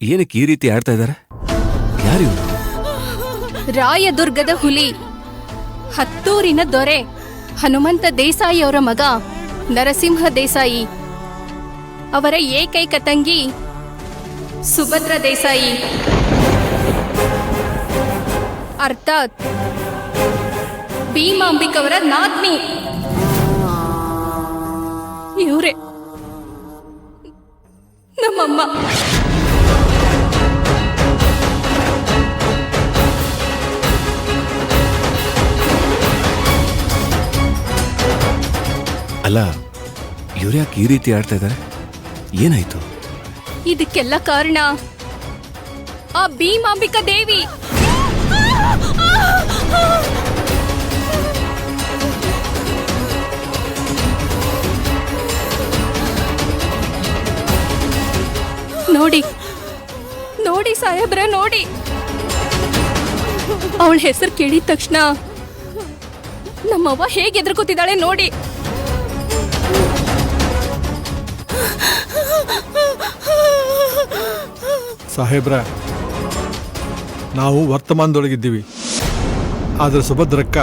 ಏನಕ್ಕೆ ಈ ರೀತಿ ಆಡ್ತಾ ಇದ್ದಾರೆ? ಯಾರು? ರಾಯದುರ್ಗದ ಹುಲಿ, ಹತ್ತೂರಿನ ದೊರೆ ಹನುಮಂತ ದೇಸಾಯಿ ಅವರ ಮಗ ನರಸಿಂಹ ದೇಸಾಯಿ, ಅವರ ಏಕೈಕ ತಂಗಿ ಸುಭದ್ರ ದೇಸಾಯಿ, ಅರ್ಥಾತ್ ಭೀಮಾಂಬಿಕವರ ನಾದ್ನಿ. ಇವರೇ ನಮ್ಮಮ್ಮ. ಅಲ್ಲ, ಇವ್ರ್ಯಾಕೆ ಈ ರೀತಿ ಆಡ್ತಾ ಇದ್ದಾರೆ? ಏನಾಯ್ತು? ಇದಕ್ಕೆಲ್ಲ ಕಾರಣ ಆ ಭೀಮಾಂಬಿಕಾ ದೇವಿ. ನೋಡಿ ನೋಡಿ ಸಾಹೇಬ್ರ, ನೋಡಿ, ಅವಳ ಹೆಸರು ಕೇಳಿದ ತಕ್ಷಣ ನಮ್ಮವ್ವ ಹೇಗೆ ಎದುರ್ಕೋತಿದ್ದಾಳೆ ನೋಡಿ. ಸಾಹೇಬ್ರ, ನಾವು ವರ್ತಮಾನದೊಳಗಿದ್ದೀವಿ, ಆದರೆ ಸುಭದ್ರಕ್ಕ